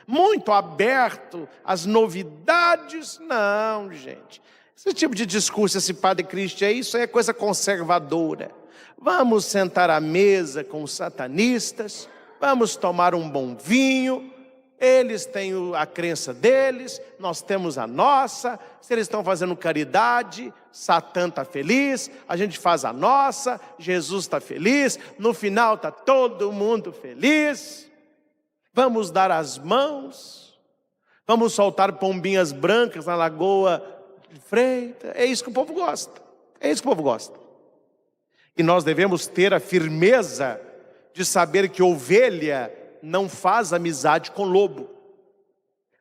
muito aberto às novidades. Não, gente. Esse tipo de discurso, esse Padre Christian, isso é coisa conservadora. Vamos sentar à mesa com os satanistas, vamos tomar um bom vinho. Eles têm a crença deles, nós temos a nossa. Se eles estão fazendo caridade, Satã está feliz, a gente faz a nossa, Jesus está feliz, no final está todo mundo feliz. Vamos dar as mãos, vamos soltar pombinhas brancas na Lagoa de Freitas. É isso que o povo gosta, é isso que o povo gosta. E nós devemos ter a firmeza de saber que ovelha não faz amizade com lobo.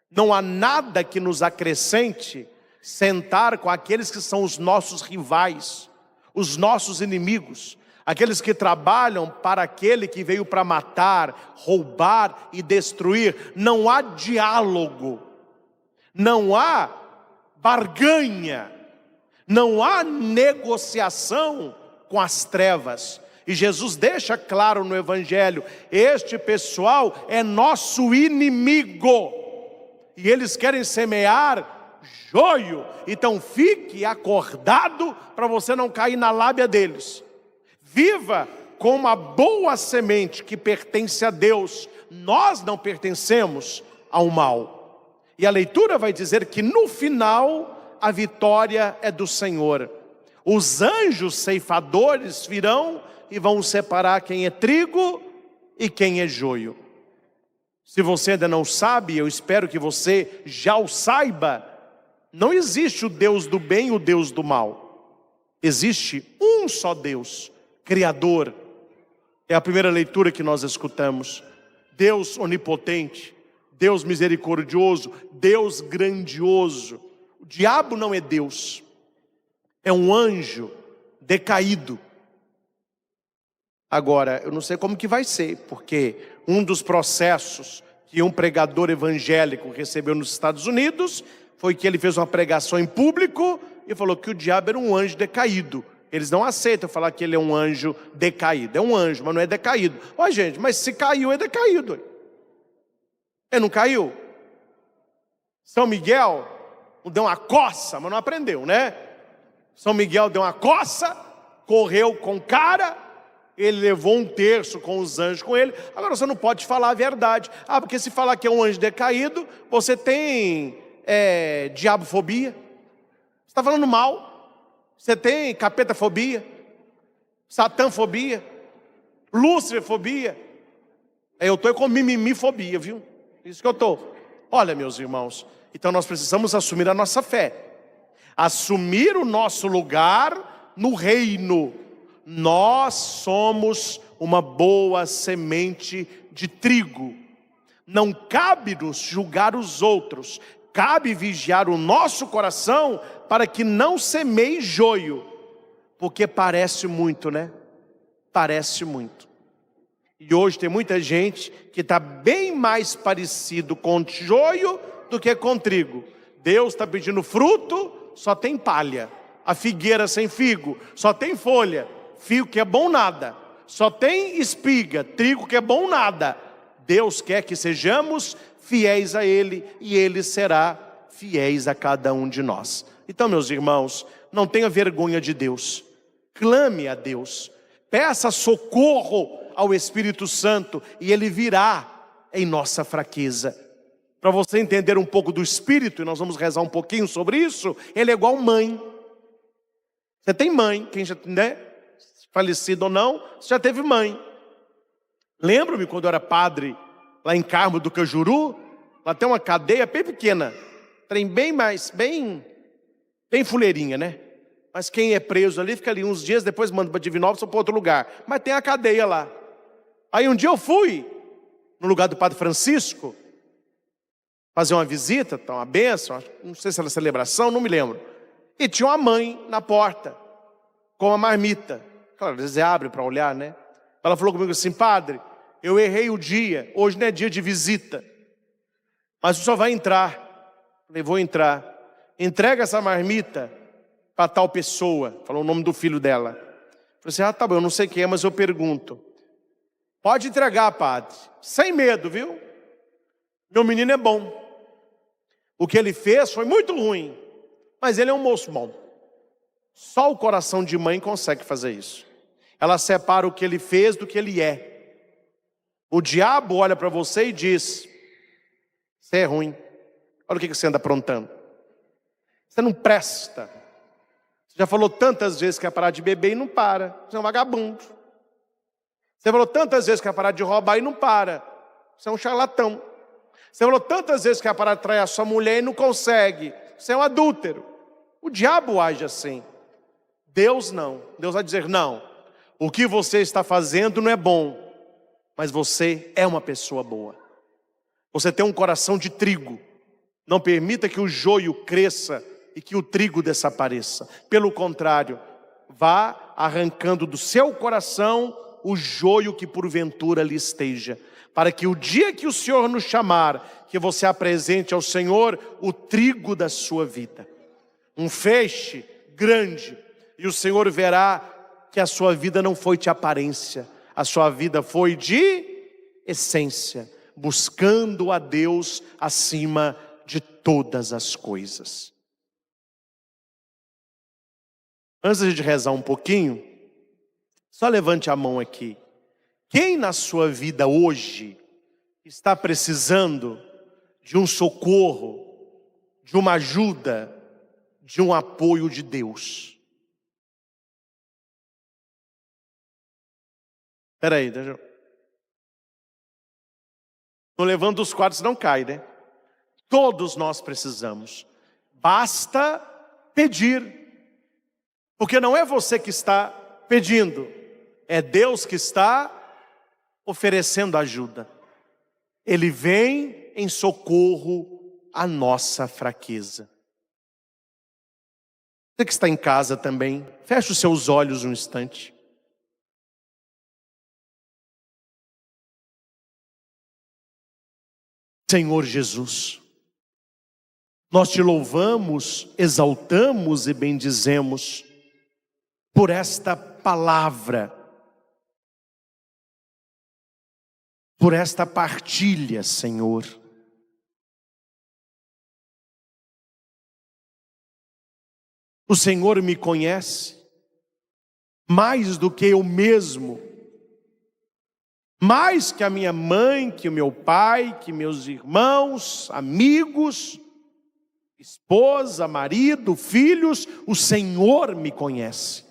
Não há nada que nos acrescente sentar com aqueles que são os nossos rivais, os nossos inimigos, aqueles que trabalham para aquele que veio para matar, roubar e destruir. Não há diálogo, não há barganha, não há negociação com as trevas. E Jesus deixa claro no Evangelho, este pessoal é nosso inimigo, e eles querem semear joio. Então fique acordado para você não cair na lábia deles. Viva com uma boa semente que pertence a Deus. Nós não pertencemos ao mal. E a leitura vai dizer que no final a vitória é do Senhor. Os anjos ceifadores virão e vão separar quem é trigo e quem é joio. Se você ainda não sabe, eu espero que você já o saiba, não existe o Deus do bem e o Deus do mal. Existe um só Deus, Criador. É a primeira leitura que nós escutamos. Deus onipotente, Deus misericordioso, Deus grandioso. O diabo não é Deus, é um anjo decaído. Agora, eu não sei como que vai ser, porque um dos processos que um pregador evangélico recebeu nos Estados Unidos foi que ele fez uma pregação em público e falou que o diabo era um anjo decaído. Eles não aceitam falar que ele é um anjo decaído. É um anjo, mas não é decaído. Ó, gente, mas se caiu, é decaído. Ele não caiu? São Miguel deu uma coça, mas não aprendeu, né? São Miguel deu uma coça, correu com cara, ele levou um terço com os anjos com ele. Agora você não pode falar a verdade. Ah, porque se falar que é um anjo decaído, você tem diabofobia. Você está falando mal. Você tem capetafobia, satãfobia, luciferfobia. Eu estou com mimimifobia, viu? Isso que eu estou. Olha, meus irmãos, então nós precisamos assumir a nossa fé. Assumir o nosso lugar no reino. Nós somos uma boa semente de trigo. Não cabe-nos julgar os outros. Cabe vigiar o nosso coração para que não semeie joio. Porque parece muito, né? Parece muito. E hoje tem muita gente que está bem mais parecido com joio do que com trigo. Deus está pedindo fruto, só tem palha. A figueira sem figo, só tem folha. Figo que é bom nada. Só tem espiga, trigo que é bom nada. Deus quer que sejamos fiéis a Ele, e Ele será fiéis a cada um de nós. Então, meus irmãos, não tenha vergonha de Deus. Clame a Deus. Peça socorro ao Espírito Santo, e Ele virá em nossa fraqueza. Para você entender um pouco do Espírito, e nós vamos rezar um pouquinho sobre isso, Ele é igual mãe. Você tem mãe, quem já, né, falecido ou não, você já teve mãe. Lembro-me quando eu era padre, lá em Carmo do Cajuru, lá tem uma cadeia bem pequena, tem bem fuleirinha, né? Mas quem é preso ali, fica ali uns dias, depois manda para Divinópolis ou para outro lugar. Mas tem a cadeia lá. Aí um dia eu fui, no lugar do Padre Francisco, fazer uma visita, uma bênção, não sei se era celebração, não me lembro. E tinha uma mãe na porta, com uma marmita. Claro, às vezes abre para olhar, né? Ela falou comigo assim: padre, eu errei o dia, hoje não é dia de visita, mas o senhor vai entrar. Eu falei: vou entrar. Entrega essa marmita para tal pessoa. Falou o nome do filho dela. Eu falei assim: ah, tá bom, eu não sei quem é, mas eu pergunto. Pode entregar, padre, sem medo, viu? Meu menino é bom. O que ele fez foi muito ruim, mas ele é um moço bom. Só o coração de mãe consegue fazer isso. Ela separa o que ele fez do que ele é. O diabo olha para você e diz: você é ruim. Olha o que você anda aprontando. Você não presta. Você já falou tantas vezes que ia parar de beber e não para. Você é um vagabundo. Você falou tantas vezes que ia parar de roubar e não para. Você é um charlatão. Você falou tantas vezes que ia parar de trair a sua mulher e não consegue. Você é um adúltero. O diabo age assim. Deus não. Deus vai dizer: não, o que você está fazendo não é bom, mas você é uma pessoa boa. Você tem um coração de trigo. Não permita que o joio cresça e que o trigo desapareça. Pelo contrário, vá arrancando do seu coração o joio que porventura ali esteja, para que o dia que o Senhor nos chamar, que você apresente ao Senhor o trigo da sua vida. Um feixe grande, e o Senhor verá que a sua vida não foi de aparência, a sua vida foi de essência, buscando a Deus acima de todas as coisas. Antes de rezar um pouquinho, só levante a mão aqui. Quem na sua vida hoje está precisando de um socorro, de uma ajuda, de um apoio de Deus? Espera aí, deixa eu... Não levando os quadros não cai, né? Todos nós precisamos. Basta pedir. Porque não é você que está pedindo. é Deus que está oferecendo ajuda. Ele vem em socorro à nossa fraqueza. Você que está em casa também, feche os seus olhos um instante. Senhor Jesus, nós te louvamos, exaltamos e bendizemos por esta palavra, por esta partilha, Senhor. O Senhor me conhece mais do que eu mesmo, mais que a minha mãe, que o meu pai, que meus irmãos, amigos, esposa, marido, filhos. O Senhor me conhece.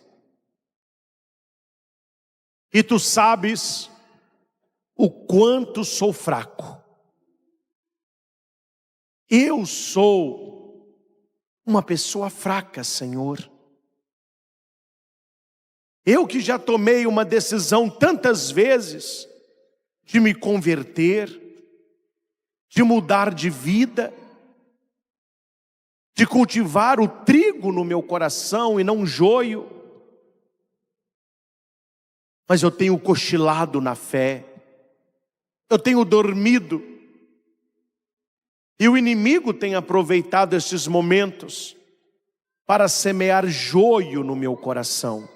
E tu sabes o quanto sou fraco. Eu sou uma pessoa fraca, Senhor. Eu que já tomei uma decisão tantas vezes de me converter, de mudar de vida, de cultivar o trigo no meu coração e não joio. Mas eu tenho cochilado na fé, eu tenho dormido, e o inimigo tem aproveitado esses momentos para semear joio no meu coração.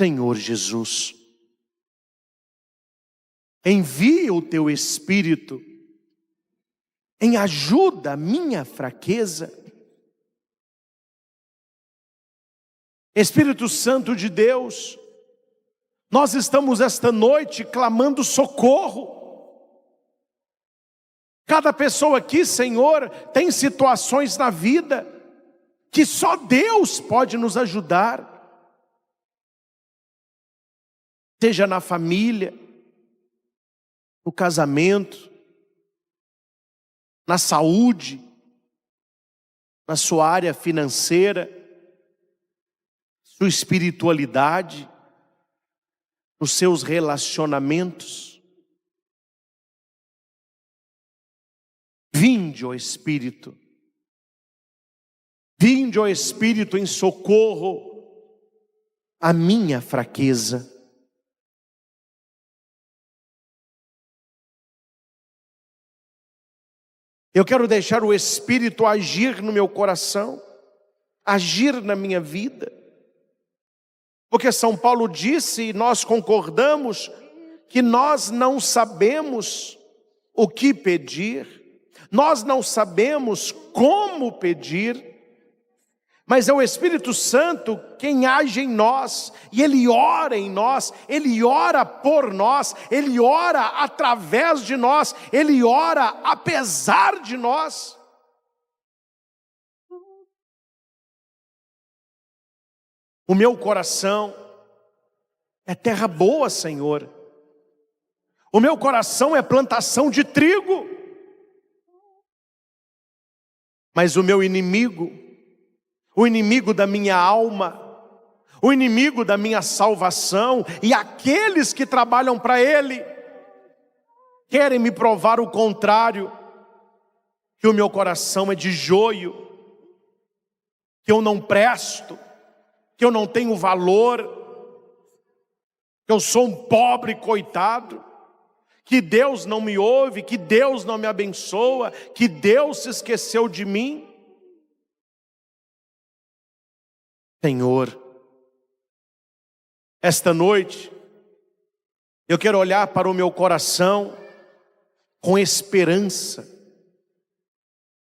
Senhor Jesus, envia o teu Espírito em ajuda à minha fraqueza. Espírito Santo de Deus, nós estamos esta noite clamando socorro. Cada pessoa aqui, Senhor, tem situações na vida que só Deus pode nos ajudar. Seja na família, no casamento, na saúde, na sua área financeira, sua espiritualidade, nos seus relacionamentos. Vinde, ó Espírito. Vinde, ó Espírito, em socorro à minha fraqueza. Eu quero deixar o Espírito agir no meu coração, agir na minha vida. Porque São Paulo disse, e nós concordamos, que nós não sabemos o que pedir, nós não sabemos como pedir, mas é o Espírito Santo quem age em nós, e Ele ora em nós, Ele ora por nós, Ele ora através de nós, Ele ora apesar de nós. O meu coração é terra boa, Senhor. O meu coração é plantação de trigo. Mas o meu inimigo, o inimigo da minha alma, o inimigo da minha salvação e aqueles que trabalham para ele, querem me provar o contrário, que o meu coração é de joio, que eu não presto, que eu não tenho valor, que eu sou um pobre coitado, que Deus não me ouve, que Deus não me abençoa, que Deus se esqueceu de mim. Senhor, esta noite, eu quero olhar para o meu coração com esperança,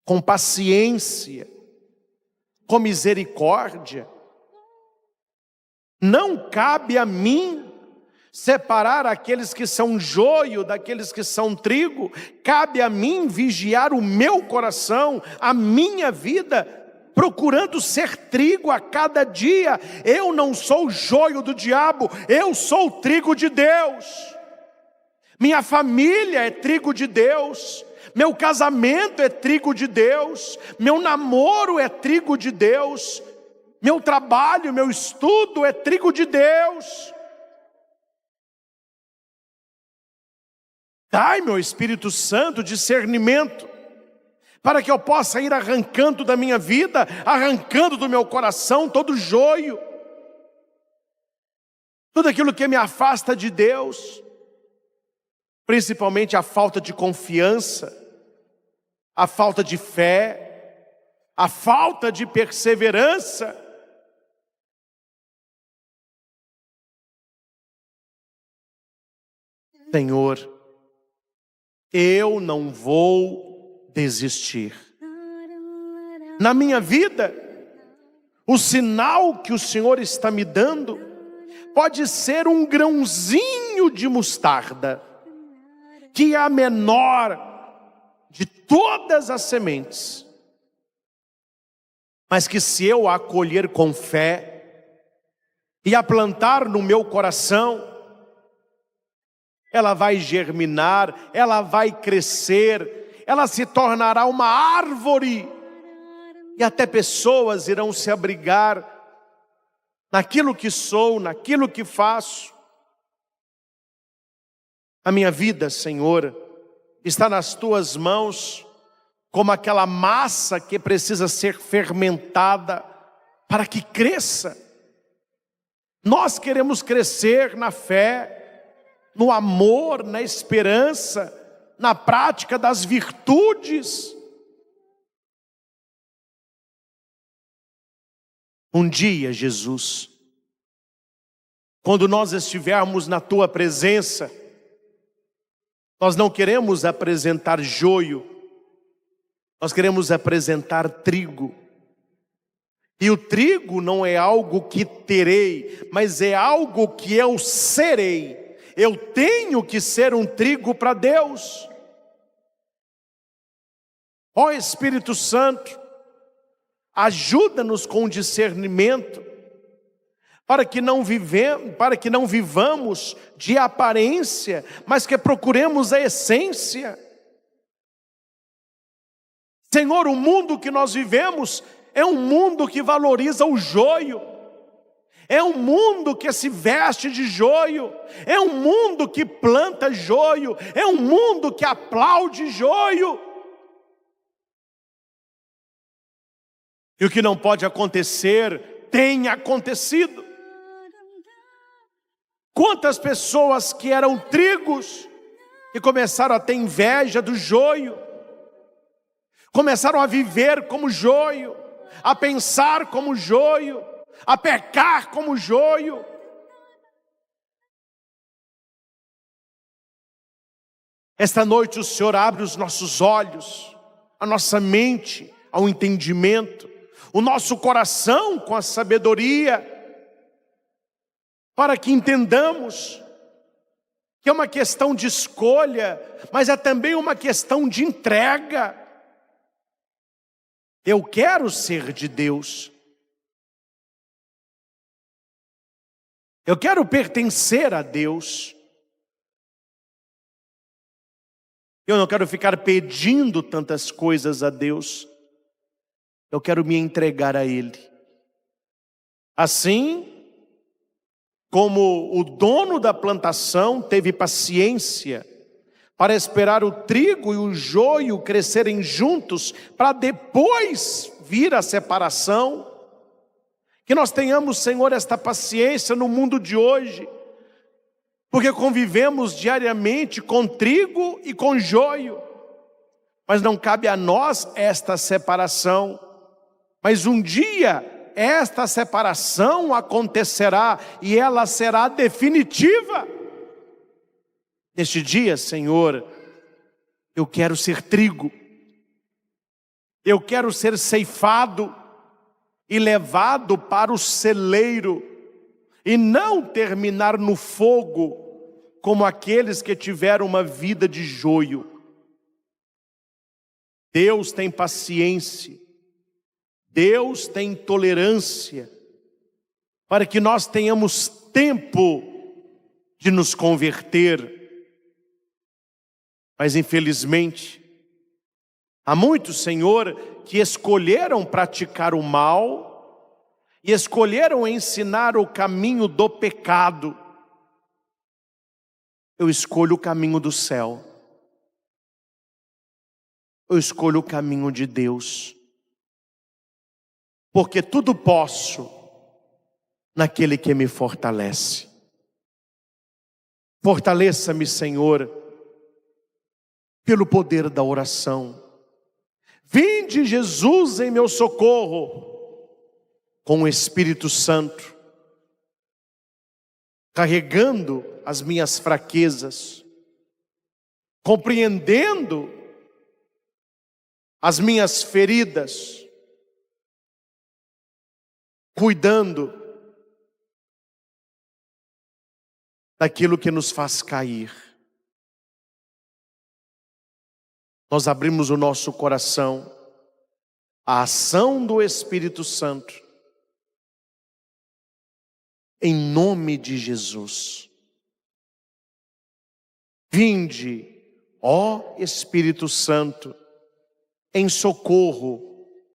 com paciência, com misericórdia. Não cabe a mim separar aqueles que são joio daqueles que são trigo. Cabe a mim vigiar o meu coração, a minha vida, procurando ser trigo a cada dia. Eu não sou joio do diabo, eu sou o trigo de Deus. Minha família é trigo de Deus, meu casamento é trigo de Deus, meu namoro é trigo de Deus, Meu trabalho, meu estudo é trigo de Deus. Dai, meu Espírito Santo, discernimento, para que eu possa ir arrancando da minha vida, arrancando do meu coração todo o joio, tudo aquilo que me afasta de Deus, principalmente a falta de confiança, a falta de fé, a falta de perseverança. Senhor, eu não vou desistir. Na minha vida, o sinal que o Senhor está me dando pode ser um grãozinho de mostarda, que é a menor de todas as sementes, mas que se eu a acolher com fé e a plantar no meu coração, ela vai germinar, ela vai crescer, ela se tornará uma árvore, e até pessoas irão se abrigar naquilo que sou, naquilo que faço. A minha vida, Senhor, está nas tuas mãos, como aquela massa que precisa ser fermentada para que cresça. Nós queremos crescer na fé, no amor, na esperança, na prática das virtudes. Um dia, Jesus, quando nós estivermos na tua presença, nós não queremos apresentar joio, nós queremos apresentar trigo. E o trigo não é algo que terei, mas é algo que eu serei. Eu tenho que ser um trigo para Deus. Ó Espírito Santo, ajuda-nos com discernimento, para que não vivamos de aparência, mas que procuremos a essência. Senhor, o mundo que nós vivemos é um mundo que valoriza o joio. É um mundo que se veste de joio, é um mundo que planta joio, é um mundo que aplaude joio. E o que não pode acontecer, tem acontecido. Quantas pessoas que eram trigos, e começaram a ter inveja do joio, começaram a viver como joio, a pensar como joio, a pecar como joio. Esta noite o Senhor abre os nossos olhos, a nossa mente ao entendimento, o nosso coração com a sabedoria, para que entendamos que é uma questão de escolha, mas é também uma questão de entrega. Eu quero ser de Deus. Eu quero pertencer a Deus. Eu não quero ficar pedindo tantas coisas a Deus. Eu quero me entregar a Ele. Assim como o dono da plantação teve paciência para esperar o trigo e o joio crescerem juntos, para depois vir a separação, que nós tenhamos, Senhor, esta paciência no mundo de hoje, porque convivemos diariamente com trigo e com joio, mas não cabe a nós esta separação. Mas um dia esta separação acontecerá e ela será definitiva. Neste dia, Senhor, eu quero ser trigo, eu quero ser ceifado e levado para o celeiro, e não terminar no fogo, como aqueles que tiveram uma vida de joio. Deus tem paciência, Deus tem tolerância, para que nós tenhamos tempo de nos converter. Mas infelizmente, há muitos, Senhor, que escolheram praticar o mal, e escolheram ensinar o caminho do pecado, eu escolho o caminho do céu. Eu escolho o caminho de Deus. Porque tudo posso naquele que me fortalece. Fortaleça-me, Senhor, pelo poder da oração. Vinde, Jesus, em meu socorro, com o Espírito Santo, carregando as minhas fraquezas, compreendendo as minhas feridas, cuidando daquilo que nos faz cair. Nós abrimos o nosso coração à ação do Espírito Santo, em nome de Jesus. Vinde, ó Espírito Santo, em socorro